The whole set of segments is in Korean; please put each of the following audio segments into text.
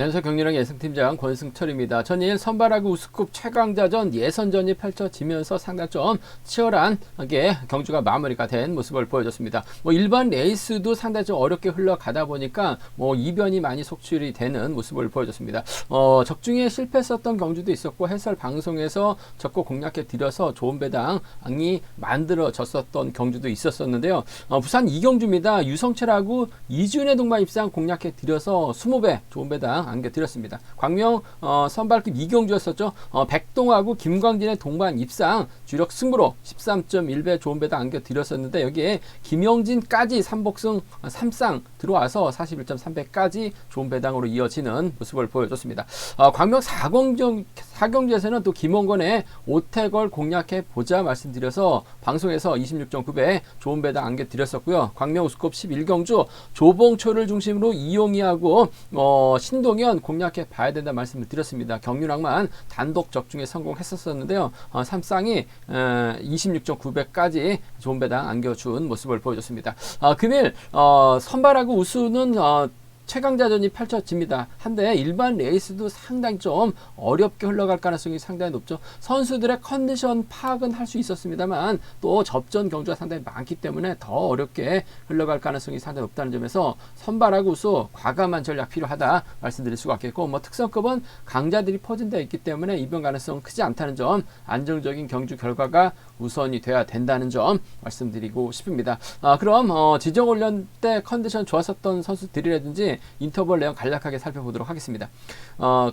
안녕하세요. 경리랑 예승팀장 권승철입니다. 전일 선발하고 우승급 최강자전 예선전이 펼쳐지면서 상당히 좀 치열하게 경주가 마무리가 된 모습을 보여줬습니다. 일반 레이스도 상당히 좀 어렵게 흘러가다 보니까 이변이 많이 속출이 되는 모습을 보여줬습니다. 적중에 실패했었던 경주도 있었고 해설 방송에서 적고 공략해 드려서 좋은 배당이 만들어졌었던 경주도 있었었는데요. 부산 이경주입니다. 유성철하고 이준의 동반 입상 공략해 드려서 20배 좋은 배당 안겨드렸습니다. 광명 선발급 이경주였었죠. 백동하고 김광진의 동반 입상 주력 승부로 13.1배 좋은 배당 안겨드렸었는데 여기에 김영진까지 3복승 3쌍 들어와서 41.3배까지 좋은 배당으로 이어지는 모습을 보여줬습니다. 광명 4경주에서는 또 김원건의 오태걸 공략해 보자 말씀드려서 방송에서 26.9배 좋은 배당 안겨드렸었고요. 광명 우승급 11경주 조봉초를 중심으로 이용희하고 신동현 공략해 봐야 된다 말씀을 드렸습니다. 경륜왕만 단독 적중에 성공했었는데요. 3쌍이 26.9배까지 좋은 배당 안겨준 모습을 보여줬습니다. 금일 선발하고 우수는 최강자전이 펼쳐집니다. 한데 일반 레이스도 상당히 좀 어렵게 흘러갈 가능성이 상당히 높죠. 선수들의 컨디션 파악은 할 수 있었습니다만 또 접전 경주가 상당히 많기 때문에 더 어렵게 흘러갈 가능성이 상당히 높다는 점에서 선발하고 우수 과감한 전략 필요하다 말씀드릴 수가 있겠고 특성급은 강자들이 포진되어 있기 때문에 이변 가능성 크지 않다는 점, 안정적인 경주 결과가 우선이 돼야 된다는 점 말씀드리고 싶습니다. 그럼 지정 훈련 때 컨디션 좋았었던 선수들이라든지 인터벌 내용 간략하게 살펴보도록 하겠습니다.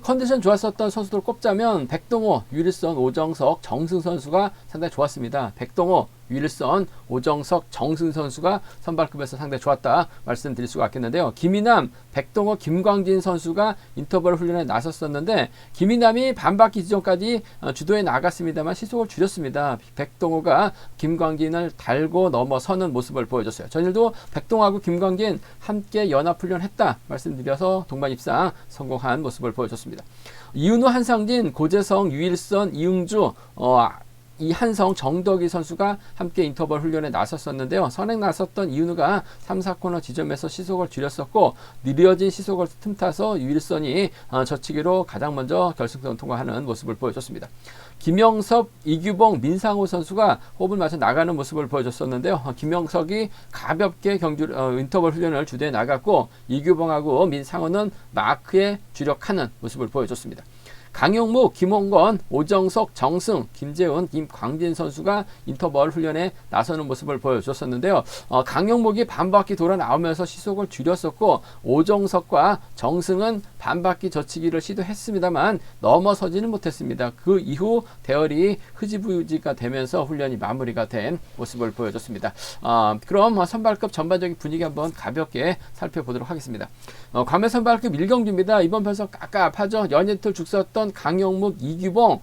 컨디션 좋았었던 선수들 꼽자면 백동호, 유일선, 오정석, 정승 선수가 상당히 좋았습니다. 백동호, 유일선, 오정석, 정승 선수가 선발급에서 상당히 좋았다 말씀드릴 수가 있겠는데요. 김인남, 백동호, 김광진 선수가 인터벌 훈련에 나섰었는데 김인남이 반바퀴 지점까지 주도해 나갔습니다만 시속을 줄였습니다. 백동호가 김광진을 달고 넘어서는 모습을 보여줬어요. 전일도 백동호하고 김광진 함께 연합훈련했다 말씀드려서 동반 입상 성공한 모습을 보여줬습니다. 이윤우, 한상진, 고재성, 유일선, 이응주, 이한성, 정덕희 선수가 함께 인터벌 훈련에 나섰었는데요. 선행 나섰던 이윤우가 3, 4코너 지점에서 시속을 줄였었고 느려진 시속을 틈타서 유일선이 젖히기로 가장 먼저 결승선 통과하는 모습을 보여줬습니다. 김영섭, 이규봉, 민상호 선수가 호흡을 맞춰 나가는 모습을 보여줬었는데요. 김영석이 가볍게 인터벌 훈련을 주도해 나갔고 이규봉하고 민상호는 마크에 주력하는 모습을 보여줬습니다. 강용무, 김홍건, 오정석, 정승, 김재훈, 김광진 선수가 인터벌 훈련에 나서는 모습을 보여줬었는데요. 강용목이 반바퀴 돌아 나오면서 시속을 줄였었고 오정석과 정승은 반바퀴 젖히기를 시도했습니다만 넘어서지는 못했습니다. 그 이후 대열이 흐지부지가 되면서 훈련이 마무리가 된 모습을 보여줬습니다. 그럼 선발급 전반적인 분위기 한번 가볍게 살펴보도록 하겠습니다. 광명 선발급 1경주입니다. 이번 편성 깝깝하죠. 연이틀 죽섰던 강영묵, 이규봉,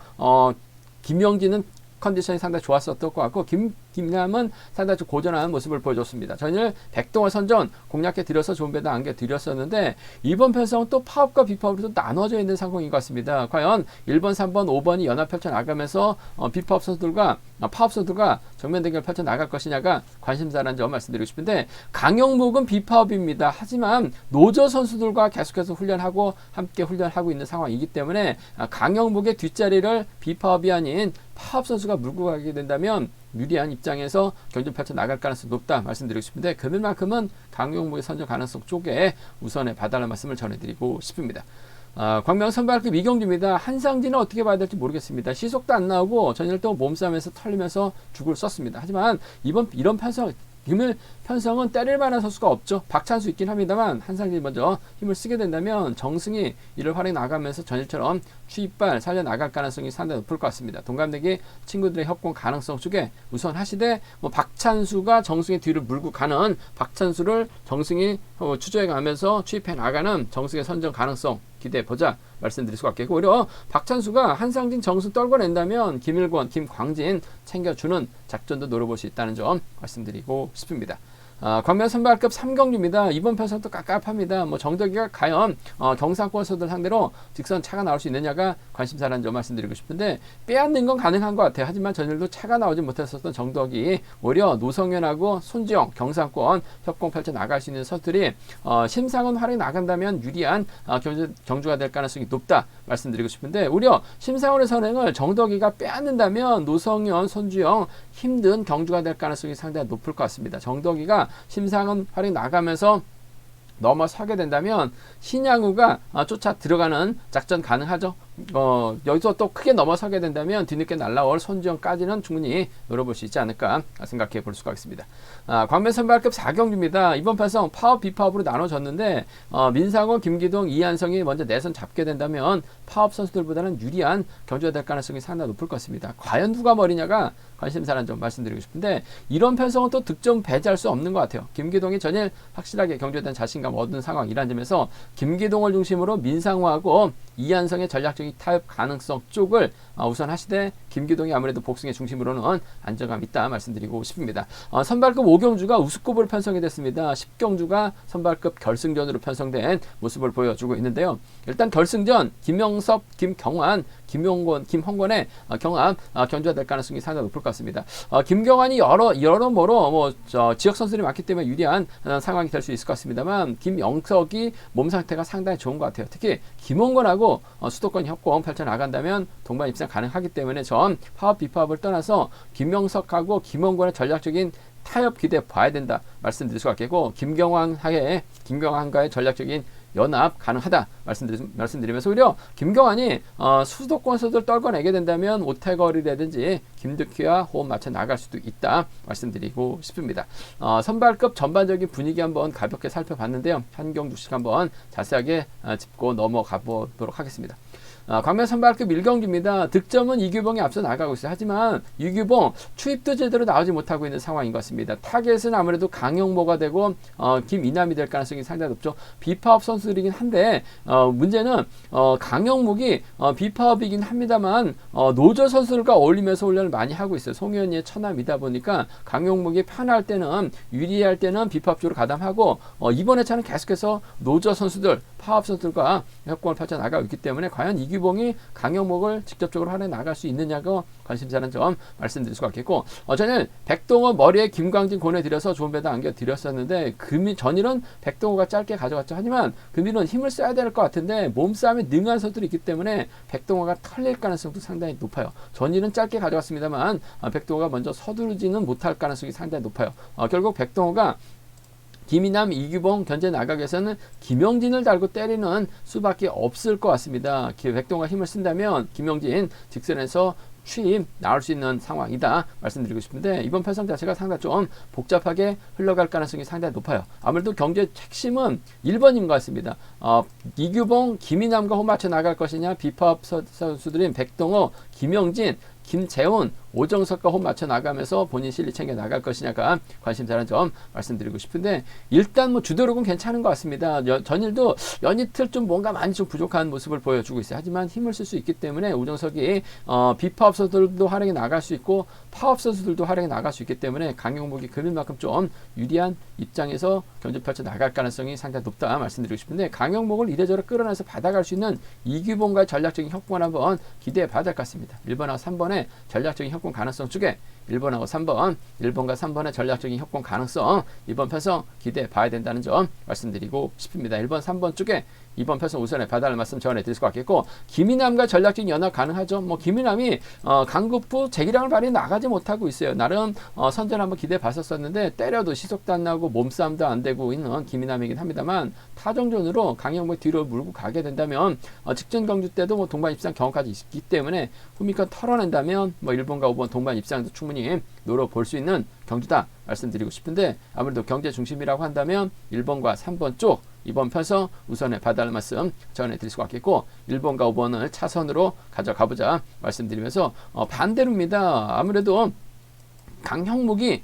김영진은 컨디션이 상당히 좋았었던 것 같고 김남은 상당히 좀 고전한 모습을 보여줬습니다. 전일 백동호 선전 공략해 드려서 좋은 배당 안겨드렸었는데 이번 편성은 또 파업과 비파업으로 또 나눠져 있는 상황인 것 같습니다. 과연 1번, 3번, 5번이 연합 펼쳐 나가면서 비파업 선수들과 파업 선수들과 정면 대결 펼쳐 나갈 것이냐가 관심사라는 점 말씀드리고 싶은데 강영묵은 비파업입니다. 하지만 노조 선수들과 계속해서 훈련하고 함께 훈련하고 있는 상황이기 때문에 강영묵의 뒷자리를 비파업이 아닌 파업 선수가 물고 가게 된다면 유리한 입장에서 경주 펼쳐 나갈 가능성이 높다 말씀드리고 싶은데 금일만큼은 강용무의 선정 가능성 쪽에 우선에 봐달라는 말씀을 전해드리고 싶습니다. 광명 선발급 2경주입니다. 한상진은 어떻게 봐야 될지 모르겠습니다. 시속도 안 나오고 전일 또 몸싸움에서 털리면서 죽을 썼습니다. 하지만 이런 금일 편성은 때릴 만한 선수가 없죠. 박찬수 있긴 합니다만 한상진이 먼저 힘을 쓰게 된다면 정승이 이를 활용해 나가면서 전일처럼 추입발 살려나갈 가능성이 상당히 높을 것 같습니다. 동갑내기 친구들의 협공 가능성 쪽에 우선 하시되 박찬수가 정승의 뒤를 물고 가는 박찬수를 정승이 추적해 가면서 추입해 나가는 정승의 선정 가능성 기대해보자 말씀드릴 수가 있겠고 오히려 박찬수가 한상진, 정승 떨궈낸다면 김일권, 김광진 챙겨주는 작전도 노려볼 수 있다는 점 말씀드리고 싶습니다. 광명 선발급 3경주입니다. 이번 편성도 깝깝합니다. 뭐 정덕이가 과연 경상권 선수들 상대로 직선 차가 나올 수 있느냐가 관심사라는 점 말씀드리고 싶은데 빼앗는 건 가능한 것 같아요. 하지만 전일도 차가 나오지 못했었던 정덕이 오히려 노성현하고 손지영 경상권 협공 펼쳐 나갈 수 있는 선수들이 심상은 활약이 나간다면 유리한 경주가 될 가능성이 높다 말씀드리고 싶은데 오히려 심상원의 선행을 정덕이가 빼앗는다면 노성현, 손지영 힘든 경주가 될 가능성이 상당히 높을 것 같습니다. 정덕이가 심상은 활약이 나가면서 넘어서게 된다면 신양우가 쫓아 들어가는 작전 가능하죠. 여기서 또 크게 넘어서게 된다면 뒤늦게 날라올 손지영까지는 충분히 노려볼 수 있지 않을까 생각해 볼 수가 있습니다. 광명 선발급 4경주입니다. 이번 편성 파업, 비파업으로 나눠졌는데 민상호, 김기동, 이한성이 먼저 내선 잡게 된다면 파업 선수들보다는 유리한 경주가 될 가능성이 상당히 높을 것 같습니다. 과연 누가 머리냐가 관심사라는 점 말씀드리고 싶은데 이런 편성은 또 득점 배제할 수 없는 것 같아요. 김기동이 전일 확실하게 경주에 대한 자신감 얻은 상황이라는 점에서 김기동을 중심으로 민상호하고 이한성의 전략적인 타협 가능성 쪽을 우선 하시되 김기동이 아무래도 복승의 중심으로는 안정감 있다 말씀드리고 싶습니다. 선발급 5경주가 우수급으로 편성이 됐습니다. 10경주가 선발급 결승전으로 편성된 모습을 보여주고 있는데요. 일단 결승전 김영섭, 김경환, 김용권, 김홍권의 경합 경주가 될 가능성이 상당히 높을 것 같습니다. 김경환이 여러모로 지역 선수들이 많기 때문에 유리한 상황이 될 수 있을 것 같습니다만 김영석이 몸 상태가 상당히 좋은 것 같아요. 특히 김홍권하고 수도권 협공 펼쳐 나간다면 동반 입상 가능하기 때문에 전 파업 비파업을 떠나서 김영석하고 김홍권의 전략적인 타협 기대 봐야 된다 말씀드릴 수가 있겠고 김경환과의 전략적인 연합 가능하다 말씀드리면서 오히려 김경환이 수도권 선수들 떨궈내게 된다면 오태거리라든지 김득희와 호흡 맞춰 나갈 수도 있다 말씀드리고 싶습니다. 선발급 전반적인 분위기 한번 가볍게 살펴봤는데요. 한경주씩 한번 자세하게 짚고 넘어가 보도록 하겠습니다. 광명 선발급 1경기입니다. 득점은 이규봉이 앞서 나가고 있어요. 하지만 이규봉 추입도 제대로 나오지 못하고 있는 상황인 것 같습니다. 타겟은 아무래도 강용모가 되고 김이남이 될 가능성이 상당히 높죠. 비파업 선수들이긴 한데 문제는 강용목이 비파업이긴 합니다만 노조 선수들과 어울리면서 훈련을 많이 하고 있어요. 송현이의 처남이다 보니까 강용목이 편할 때는 유리할 때는 비파업 쪽으로 가담하고 이번 회차는 계속해서 노조 선수들 파업 선수들과 협공을 펼쳐 나가고 있기 때문에 과연 이규봉이 강용목을 직접적으로 활용해 나갈 수 있느냐가 관심사는 점 말씀드릴 수가 있겠고 전일 백동호 머리에 김광진 보내드려서 좋은 배당 안겨드렸었는데 전일은 백동호가 짧게 가져갔죠. 하지만 금일은 힘을 써야 될 것 같은데 몸싸움에 능한 선수들이 있기 때문에 백동호가 털릴 가능성도 상당히 높아요. 전일은 짧게 가져갔습니다만 백동호가 먼저 서두르지는 못할 가능성이 상당히 높아요. 결국 백동호가 김이남, 이규봉 견제 나가기 위해서는 김영진을 달고 때리는 수밖에 없을 것 같습니다. 백동호가 힘을 쓴다면 김영진 직선에서 취임 나올 수 있는 상황이다 말씀드리고 싶은데 이번 편성 자체가 상당히 좀 복잡하게 흘러갈 가능성이 상당히 높아요. 아무래도 경주의 핵심은 1번인 것 같습니다. 이규봉, 김이남과 호흡 맞춰 나갈 것이냐 비파업 선수들인 백동호, 김영진, 김재훈, 오정석과 호흡 맞춰 나가면서 본인 실리 챙겨 나갈 것이냐가 관심사라는 점 말씀드리고 싶은데 일단 뭐 주도력은 괜찮은 것 같습니다. 전일도 연이틀 좀 뭔가 많이 좀 부족한 모습을 보여주고 있어요. 하지만 힘을 쓸 수 있기 때문에 오정석이 비파업 선수들도 활용해 나갈 수 있고 파업 선수들도 활용해 나갈 수 있기 때문에 강용목이 금일만큼 좀 유리한 입장에서 경주 펼쳐 나갈 가능성이 상당히 높다 말씀드리고 싶은데 강용목을 이래저래 끌어내서 받아갈 수 있는 이규봉과의 전략적인 협공을 한번 기대해 봐야 될 것 같습니다. 1번하고 3번의 전략적인 협공 가능성 쪽에 1번하고 3번, 1번과 3번의 전략적인 협공 가능성 이번 편성 기대해 봐야 된다는 점 말씀드리고 싶습니다. 1번, 3번 쪽에 이번 편성 우선에 봐달라는 말씀 전해드릴 것 같겠고 김이남과 전략적인 연합 가능하죠. 김이남이 강급부 재기량을 발휘해 나가지 못하고 있어요. 나름 선전 한번 기대해 봤었는데 때려도 시속도 안 나고 몸싸움도 안 되고 있는 김이남이긴 합니다만 타정전으로 강영목 뒤로 물고 가게 된다면 직전 경주 때도 동반 입상 경험까지 있기 때문에 후미권 털어낸다면 1번과 5번 동반 입상도 충분히 노려볼 수 있는 경주다 말씀드리고 싶은데 아무래도 경제 중심이라고 한다면 1번과 3번 쪽 이번 편성 우선에 봐달라는 말씀 전해드릴 수가 있겠고 1번과 5번을 차선으로 가져가보자 말씀드리면서 반대로입니다. 아무래도 강형목이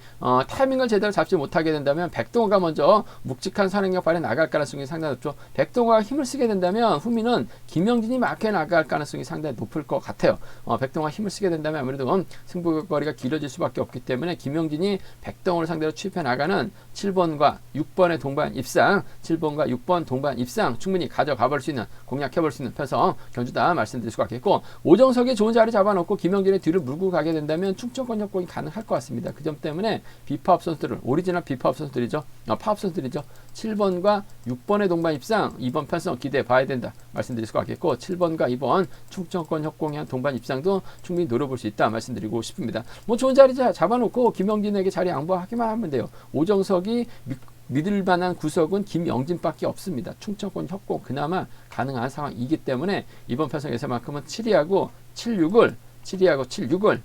타이밍을 제대로 잡지 못하게 된다면 백동호가 먼저 묵직한 선행력 발휘 나갈 가능성이 상당히 높죠. 백동호가 힘을 쓰게 된다면 후미는 김영진이 막혀 나갈 가능성이 상당히 높을 것 같아요. 백동호가 힘을 쓰게 된다면 아무래도 승부거리가 길어질 수밖에 없기 때문에 김영진이 백동호를 상대로 취입해 나가는 7번과 6번의 동반 입상, 7번과 6번 동반 입상 충분히 가져가 볼 수 있는, 공략해 볼 수 있는 편성 경주다 말씀드릴 수가 있겠고, 오정석이 좋은 자리 잡아놓고 김영진의 뒤를 물고 가게 된다면 충청권 협공이 가능할 것 같습니다. 그 점 때문에 비파업 선수들을, 오리지널 비파업 선수들이죠. 파업 선수들이죠. 7번과 6번의 동반 입상, 2번 편성 기대해 봐야 된다 말씀드릴 수가 있겠고, 7번과 2번 충청권 협공의 한 동반 입상도 충분히 노려볼 수 있다 말씀드리고 싶습니다. 뭐 좋은 자리 잡아놓고 김영진에게 자리 양보하기만 하면 돼요. 오정석이 믿을 만한 구석은 김영진밖에 없습니다. 충청권 협공 그나마 가능한 상황이기 때문에 이번 편성에서만큼은 7위하고 7-6을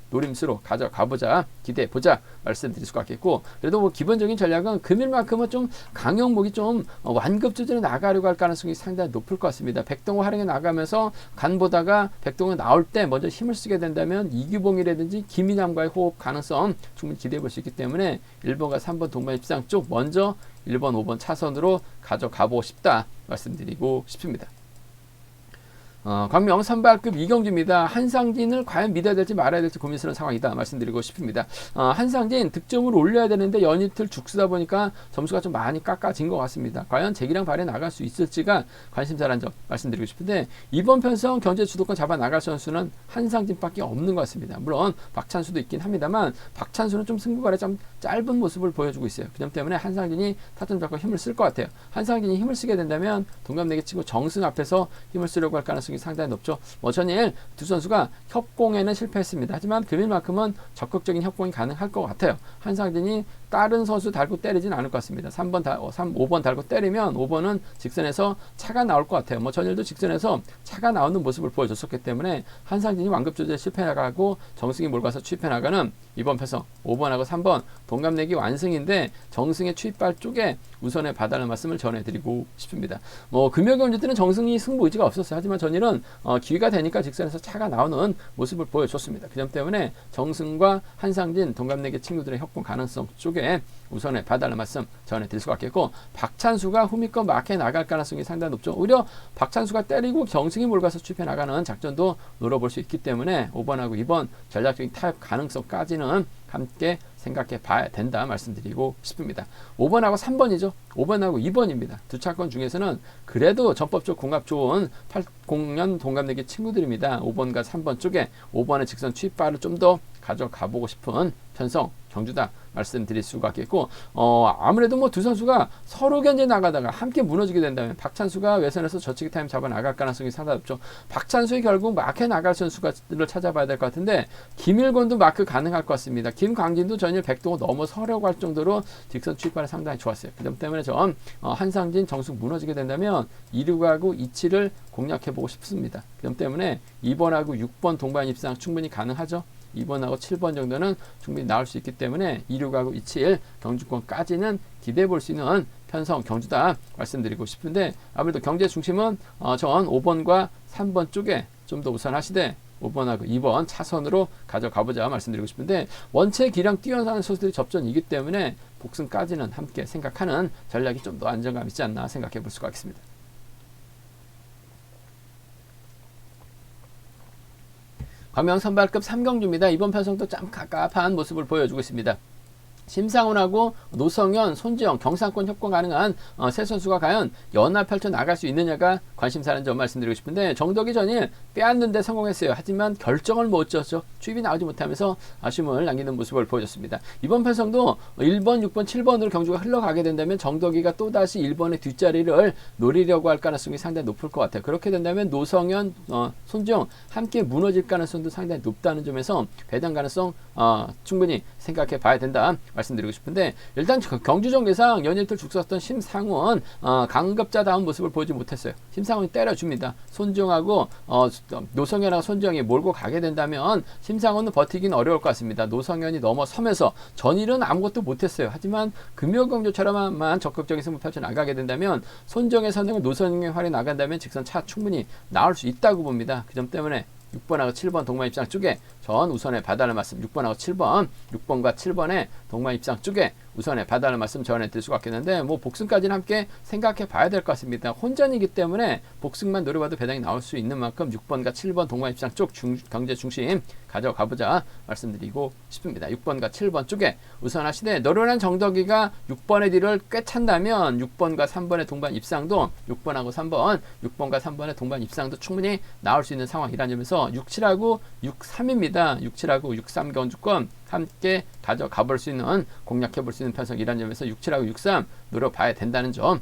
노림수로 가져가보자, 기대해보자 말씀드릴 수가 있겠고, 그래도 뭐 기본적인 전략은 금일만큼은 좀 강형목이 좀 완급조절에 나가려고 할 가능성이 상당히 높을 것 같습니다. 백동호 활용해 나가면서 간보다가 백동호 나올 때 먼저 힘을 쓰게 된다면 이규봉이라든지 김인남과의 호흡 가능성 충분히 기대해볼 수 있기 때문에 1번과 3번 동반 입상 쪽 먼저 1번, 5번 차선으로 가져가보고 싶다 말씀드리고 싶습니다. 광명 선발급 이경주입니다. 한상진을 과연 믿어야 될지 말아야 될지 고민스러운 상황이다 말씀드리고 싶습니다. 한상진 득점을 올려야 되는데 연이틀 죽쓰다 보니까 점수가 좀 많이 깎아진 것 같습니다. 과연 재기량 발휘 나갈 수 있을지가 관심사라는 점 말씀드리고 싶은데, 이번 편성 경제 주도권 잡아 나갈 선수는 한상진밖에 없는 것 같습니다. 물론 박찬수도 있긴 합니다만 박찬수는 좀 승부거래 좀 짧은 모습을 보여주고 있어요. 그 점 때문에 한상진이 타점 잡고 힘을 쓸 것 같아요. 한상진이 힘을 쓰게 된다면 동갑내기 치고 정승 앞에서 힘을 쓰려고 할 가능성이 상당히 높죠. 전일 두 선수가 협공에는 실패했습니다. 하지만 금일만큼은 적극적인 협공이 가능할 것 같아요. 한상진이 다른 선수 달고 때리진 않을 것 같습니다. 5번 달고 때리면 5번은 직선에서 차가 나올 것 같아요. 전일도 직선에서 차가 나오는 모습을 보여줬었기 때문에 한상진이 완급 조절에 실패하고 정승이 몰아서 취입해 나가는 이번 편성 5번하고 3번 동갑내기 완승인데, 정승의 취입발 쪽에 우선의 봐달라는 말씀을 전해드리고 싶습니다. 금요 경주 때는 정승이 승부 의지가 없었어요. 하지만 전일은 기회가 되니까 직선에서 차가 나오는 모습을 보여줬습니다. 그 점 때문에 정승과 한상진 동갑내기 친구들의 협공 가능성 쪽에 우선의 봐달라는 말씀 전해드릴 수가 있겠고, 박찬수가 후미권 마크에 나갈 가능성이 상당히 높죠. 오히려 박찬수가 때리고 정승이 몰아서 취입해 나가는 작전도 노려볼 수 있기 때문에 5번하고 2번 전략적인 타협 가능성까지는 함께 생각해 봐야 된다 말씀드리고 싶습니다. 5번하고 3번이죠. 5번하고 2번입니다. 두 차권 중에서는 그래도 전법적 궁합 좋은 80년 동갑내기 친구들입니다. 5번과 3번 쪽에 5번의 직선 취입발을 좀 더 가져가 보고 싶은 편성 경주다 말씀드릴 수가 있겠고, 아무래도 뭐 두 선수가 서로 견제 나가다가 함께 무너지게 된다면 박찬수가 외선에서 저치기 타임 잡아 나갈 가능성이 상당히 높죠. 박찬수의 결국 마크에 나갈 선수를 찾아봐야 될 것 같은데, 김일권도 마크 가능할 것 같습니다. 김광진도 전일 백동호 넘어서려고 할 정도로 직선 취입발이 상당히 좋았어요. 그 점 때문에 전 한상진 정승 무너지게 된다면 2-6하고 2-7을 공략해보고 싶습니다. 그 점 때문에 2번하고 6번 동반 입상 충분히 가능하죠. 2번하고 7번 정도는 충분히 나올 수 있기 때문에 2-6하고 2-7 경주권까지는 기대해 볼 수 있는 편성 경주다 말씀드리고 싶은데, 아무래도 경제 중심은 전 5번과 3번 쪽에 좀 더 우선하시되 5번하고 2번 차선으로 가져가보자 말씀드리고 싶은데, 원체 기량 뛰어난 선수들이 접전이기 때문에 복승까지는 함께 생각하는 전략이 좀 더 안정감 있지 않나 생각해 볼 수가 있습니다. 광명 선발급 3경주입니다. 이번 편성도 참 갑갑한 모습을 보여주고 있습니다. 심상훈하고 노성현, 손지영, 경상권 협공 가능한 세 선수가 과연 연합 펼쳐 나갈 수 있느냐가 관심사라는 점 말씀드리고 싶은데, 정덕이 전일 빼앗는데 성공했어요. 하지만 결정을 못 졌죠. 추입이 나오지 못하면서 아쉬움을 남기는 모습을 보여줬습니다. 이번 편성도 1번, 6번, 7번으로 경주가 흘러가게 된다면 정덕이가 또다시 1번의 뒷자리를 노리려고 할 가능성이 상당히 높을 것 같아요. 그렇게 된다면 노성현, 손지영 함께 무너질 가능성도 상당히 높다는 점에서 배당 가능성 충분히 생각해 봐야 된다 말씀드리고 싶은데, 일단 경주정계상 연일틀 죽섰던 심상훈 강급자다운 모습을 보이지 못했어요. 심상훈이 때려줍니다. 손지영하고 노성현하고 손지영이 몰고 가게 된다면 심상훈은 버티기는 어려울 것 같습니다. 노성현이 넘어서면서 전일은 아무것도 못했어요. 하지만 금요경주처럼만 적극적인 승부 펼쳐 나가게 된다면 손지영의 선행을 노성현의 활에 나간다면 직선 차 충분히 나올 수 있다고 봅니다. 그 점 때문에 6번하고 7번 동반 입상 쪽에 전 우선에 봐달라는 말씀 6번하고 7번 6번과 7번의 동반 입상 쪽에 우선에 봐달라는 말씀 전해드릴 수가 있겠는데 뭐 복승까지는 함께 생각해 봐야 될 것 같습니다. 혼전이기 때문에 복승만 노려봐도 배당이 나올 수 있는 만큼 6번과 7번 동반 입상 쪽 경제 중심 가져가보자 말씀드리고 싶습니다. 6번과 7번 쪽에 우선 하시되 노련한 정덕이가 6번의 뒤를 꽤 찬다면 6번과 3번의 동반 입상도 6번하고 3번 6번과 3번의 동반 입상도 충분히 나올 수 있는 상황이라는 점에서 67하고 63입니다. 67하고 63 견주권 함께 가져가 볼 수 있는 공략해 볼 수 있는 편성이라는 점에서 67하고 63 노려봐야 된다는 점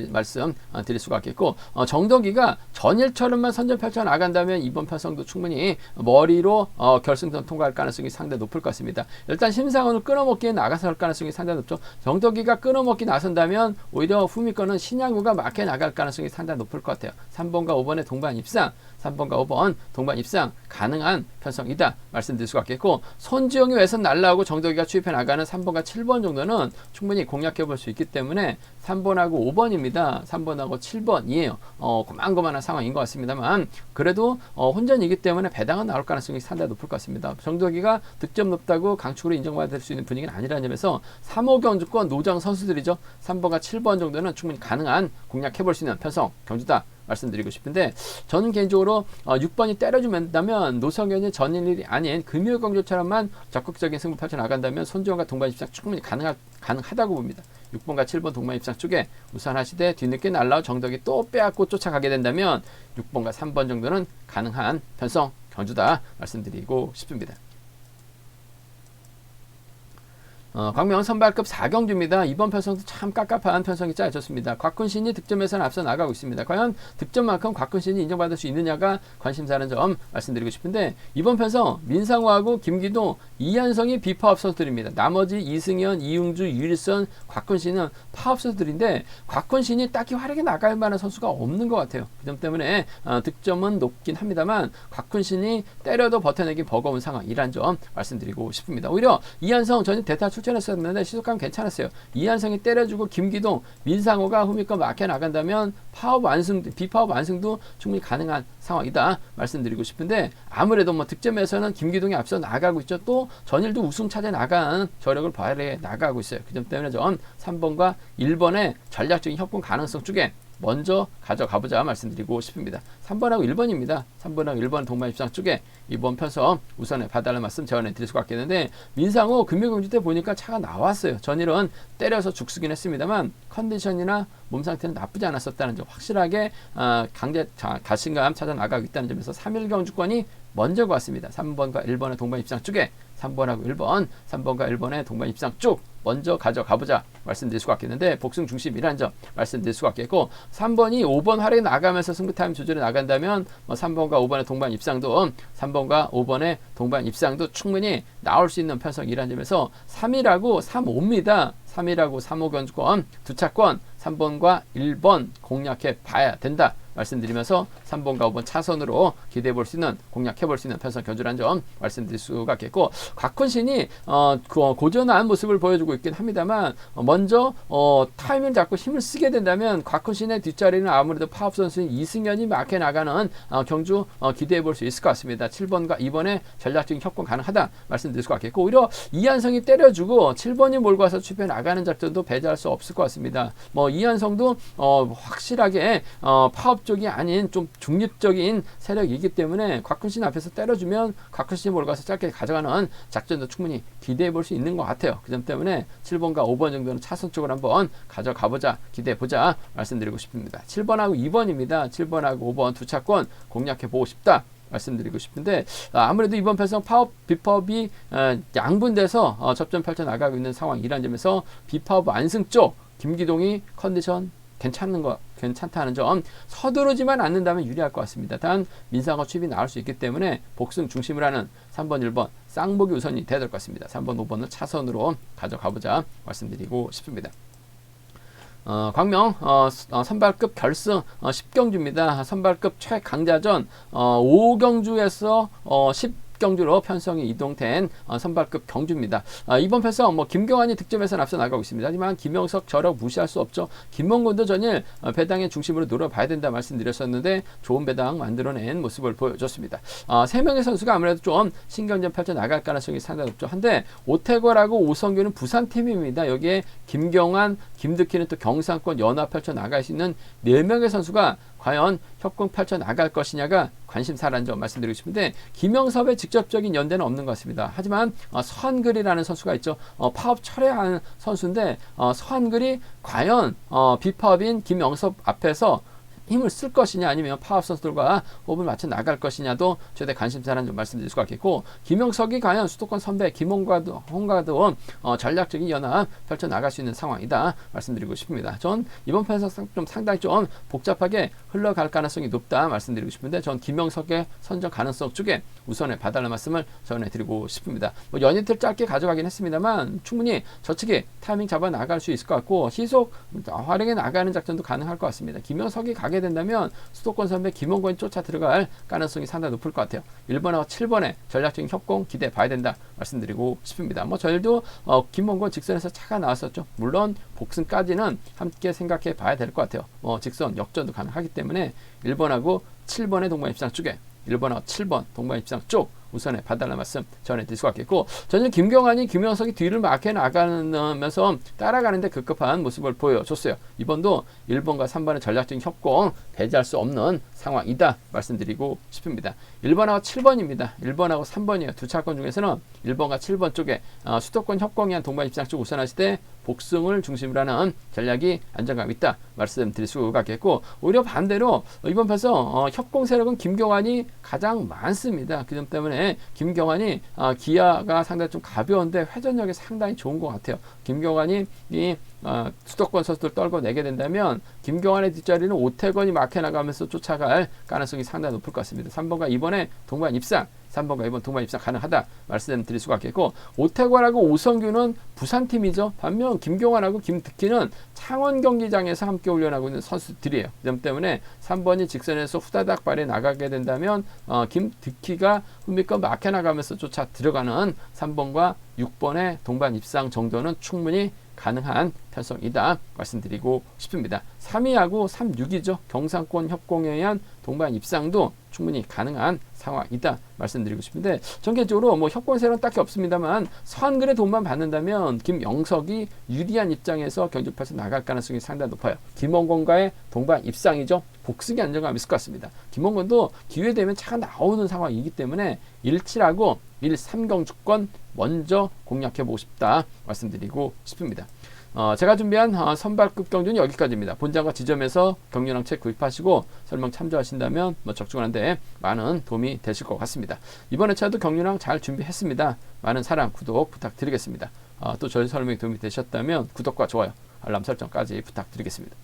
말씀 드릴 수가 있겠고 정덕이가 전일처럼만 선전 펼쳐 나간다면 이번 편성도 충분히 머리로 결승선 통과할 가능성이 상당히 높을 것 같습니다. 일단 심상훈을 끊어먹기에 나가서 할 가능성이 상당히 높죠. 정덕이가 끊어먹기 나선다면 오히려 후미권은 신양우가 막혀 나갈 가능성이 상당히 높을 것 같아요. 3번과 5번의 동반 입상 3번과 5번 동반 입상 가능한 편성이다 말씀드릴 수가 있겠고 손지영이 외선 날라오고 정덕이가 추입해 나가는 3번과 7번 정도는 충분히 공략해 볼 수 있기 때문에 3번하고 5번입니다. 3번하고 7번이에요. 고만고만한 상황인 것 같습니다만 그래도 혼전이기 때문에 배당은 나올 가능성이 상당히 높을 것 같습니다. 정덕이가 득점 높다고 강축으로 인정받을 수 있는 분위기는 아니라는 점에서 3호 경주권 노장 선수들이죠. 3번과 7번 정도는 충분히 가능한 공략해 볼 수 있는 편성 경주다 말씀드리고 싶은데 저는 개인적으로 6번이 때려주면 노성현이 전일이 아닌 금요일경주처럼만 적극적인 승부 펼쳐 나간다면 손지영과 동반 입상 충분히 가능하다고 봅니다. 6번과 7번 동반 입상 쪽에 우선 하시되 뒤늦게 날라온 정덕이 또 빼앗고 쫓아가게 된다면 6번과 3번 정도는 가능한 편성 경주다 말씀드리고 싶습니다. 광명 선발급 4경주입니다. 이번 편성도 참 깝깝한 편성이 짜여졌습니다. 곽훈신이 득점에서는 앞서 나가고 있습니다. 과연 득점만큼 곽훈신이 인정받을 수 있느냐가 관심사라는 점 말씀드리고 싶은데 이번 편성 민상호하고 김기동, 이한성이 비파업 선수들입니다. 나머지 이승현, 이웅주, 유일선, 곽훈신은 파업 선수들인데 곽훈신이 딱히 활약에 나갈 만한 선수가 없는 것 같아요. 그 점 때문에 득점은 높긴 합니다만 곽훈신이 때려도 버텨내기 버거운 상황이란 점 말씀드리고 싶습니다. 오히려 이한성 전에 대타 출전했었는데 시속감 괜찮았어요. 이한성이 때려주고 김기동, 민상호가 후미권 막혀 나간다면 비파업 완승도 충분히 가능한 상황이다 말씀드리고 싶은데 아무래도 뭐 득점에서는 김기동이 앞서 나가고 있죠. 또 전일도 우승 차지해 나간 저력을 발휘해 나가고 있어요. 그 점 때문에 전 3번과 1번의 전략적인 협공 가능성 쪽에 먼저 가져가보자 말씀드리고 싶습니다. 3번하고 1번입니다. 3번하고 1번 동반 입상 쪽에 이번 편성 우선에 봐달라는 말씀 전해드릴 수가 있겠는데 민상호 금요경주 때 보니까 차가 나왔어요. 전일은 때려서 죽쓰긴 했습니다만 컨디션이나 몸 상태는 나쁘지 않았었다는 점 확실하게 자신감 찾아 나가고 있다는 점에서 3일 경주권이 먼저 갔습니다. 3번과 1번의 동반 입상 쪽에 3번하고 1번, 3번과 1번의 동반 입상 쪽 먼저 가져가보자 말씀드릴 수가 있겠는데 복승 중심이라는 점 말씀드릴 수가 있겠고 3번이 5번 활에 나가면서 승부 타임 조절에 나간다면 3번과 5번의 동반 입상도 3번과 5번의 동반 입상도 충분히 나올 수 있는 편성이라는 점에서 3이라고 3호입니다. 3이라고 3호 견주권 두 차권 3번과 1번 공략해 봐야 된다 말씀드리면서 3번과 5번 차선으로 기대해 볼 수 있는 공략해 볼 수 있는 편성 견주라는 점 말씀드릴 수가 있겠고 곽훈신이 고전한 모습을 보여주고 있긴 합니다만 먼저 타이밍을 잡고 힘을 쓰게 된다면 곽훈신의 뒷자리는 아무래도 파업 선수인 이승현이 막혀 나가는 경주 기대해 볼 수 있을 것 같습니다. 7번과 2번의 전략적인 협공 가능하다 말씀드릴 수가 있겠고 오히려 이한성이 때려주고 7번이 몰고 와서 추패 나가는 작전도 배제할 수 없을 것 같습니다. 이한성도 확실하게 파업 쪽이 아닌 좀 중립적인 세력이기 때문에 곽훈신 앞에서 때려주면 곽훈신이 몰고 가서 짧게 가져가는 작전도 충분히 기대해 볼 수 있는 것 같아요. 그 점 때문에 7번과 5번 정도는 차선 쪽으로 한번 가져가보자 기대해 보자 말씀드리고 싶습니다. 7번하고 2번입니다. 7번하고 5번 두 차권 공략해 보고 싶다 말씀드리고 싶은데 아무래도 이번 편성 파업 비파업이 양분돼서 접전 펼쳐 나가고 있는 상황이라는 점에서 비파업 완승 쪽 김기동이 컨디션 괜찮다는 점 서두르지만 않는다면 유리할 것 같습니다. 단 민상호 취입이 나올 수 있기 때문에 복승 중심을 하는 3번 1번 쌍복이 우선이 돼야 될 것 같습니다. 3번 5번은 차선으로 가져가보자 말씀드리고 싶습니다. 광명 선발급 결승 10경주입니다. 선발급 최강자전 5경주에서 경주로 편성이 이동된 선발급 경주입니다. 이번 편성 김경환이 득점에서 앞서 나가고 있습니다. 하지만 김영석 저력 무시할 수 없죠. 김mon곤도 전일 배당의 중심으로 노려봐야 된다 말씀드렸었는데 좋은 배당 만들어낸 모습을 보여줬습니다. 3명의 선수가 아무래도 좀 신경전 펼쳐 나갈 가능성이 상당히 높죠. 한데 오태걸하고 오성규는 부산팀입니다. 여기에 김경환, 김득희는 또 경상권 연합 펼쳐 나갈 수 있는 4명의 선수가 과연 협공 펼쳐 나갈 것이냐가 관심사라는 점 말씀드리고 싶은데 김영섭의 직접적인 연대는 없는 것 같습니다. 하지만 서한글이라는 선수가 있죠. 파업 철회한 선수인데 서한글이 과연 비파업인 김영섭 앞에서 힘을 쓸 것이냐 아니면 파업 선수들과 호흡을 맞춰 나갈 것이냐도 최대 관심사라는 점 말씀드릴 수가 있겠고 김영석이 과연 수도권 선배 김홍과도 전략적인 연합 펼쳐 나갈 수 있는 상황이다 말씀드리고 싶습니다. 전 이번 편에서 좀 상당히 좀 복잡하게 흘러갈 가능성이 높다 말씀드리고 싶은데 전 김영석의 선정 가능성 쪽에 우선에 봐달라는 말씀을 전해드리고 싶습니다. 연이틀 짧게 가져가긴 했습니다만 충분히 저측에 타이밍 잡아 나갈 수 있을 것 같고 희속 활용해 나가는 작전도 가능할 것 같습니다. 김영석이 가게 된다면 수도권 선배 김홍건이 쫓아 들어갈 가능성이 상당히 높을 것 같아요. 1번하고 7번의 전략적인 협공 기대해 봐야 된다 말씀드리고 싶습니다. 저희도 김홍건 직선에서 차가 나왔었죠. 물론 복승까지는 함께 생각해 봐야 될 것 같아요. 직선 역전도 가능하기 때문에 1번하고 7번의 동반 입상 쪽에 1번하고 7번 동반 입상 쪽 우선에 봐달라는 말씀 전해드릴 수가 있겠고 저는 김경환이 김영석이 뒤를 막혀 나가면서 따라가는데 급급한 모습을 보여줬어요. 이번도 1번과 3번의 전략적인 협공 배제할 수 없는 상황이다 말씀드리고 싶습니다. 1번하고 7번입니다. 1번하고 3번이에요. 두 차권 중에서는 1번과 7번 쪽에 수도권 협공이 한 동반 입상 쪽 우선하실 때 복승을 중심으로 하는 전략이 안정감 있다 말씀드릴 수가 있겠고 오히려 반대로 이번 편에서 협공 세력은 김경환이 가장 많습니다. 그 점 때문에 김경환이 기아가 상당히 좀 가벼운데 회전력이 상당히 좋은 것 같아요. 김경환이 수도권 선수들 떨궈내게 된다면 김경환의 뒷자리는 오태건이 막혀나가면서 쫓아갈 가능성이 상당히 높을 것 같습니다. 3번과 2번에 동반 입상 3번과 2번 동반 입상 가능하다 말씀드릴 수가 있겠고 오태관하고 오성규는 부산팀이죠. 반면 김경환하고 김득희는 창원 경기장에서 함께 훈련하고 있는 선수들이에요. 그 점 때문에 3번이 직선에서 후다닥 발에 나가게 된다면 김득희가 흠비껏 막혀나가면서 쫓아 들어가는 3번과 6번의 동반 입상 정도는 충분히 가능한 편성이다 말씀드리고 싶습니다. 3위하고 3,6이죠. 경상권 협공에 의한 동반 입상도 충분히 가능한 상황이다 말씀드리고 싶은데 전개적으로 협공세는 딱히 없습니다만 서한글의 돈만 받는다면 김영석이 유리한 입장에서 경주파에서 나갈 가능성이 상당히 높아요. 김원건과의 동반 입상이죠. 복승이 안정감이 있을 것 같습니다. 김원건도 기회되면 차가 나오는 상황이기 때문에 1-7하고 1-3경주권 먼저 공략해보고 싶다 말씀드리고 싶습니다. 제가 준비한 선발급 경주는 여기까지입니다. 본장과 지점에서 경륜왕 책 구입하시고 설명 참조하신다면 적중하는데 많은 도움이 되실 것 같습니다. 이번 회차도 경륜왕 잘 준비했습니다. 많은 사랑, 구독 부탁드리겠습니다. 또 저희 설명이 도움이 되셨다면 구독과 좋아요, 알람 설정까지 부탁드리겠습니다.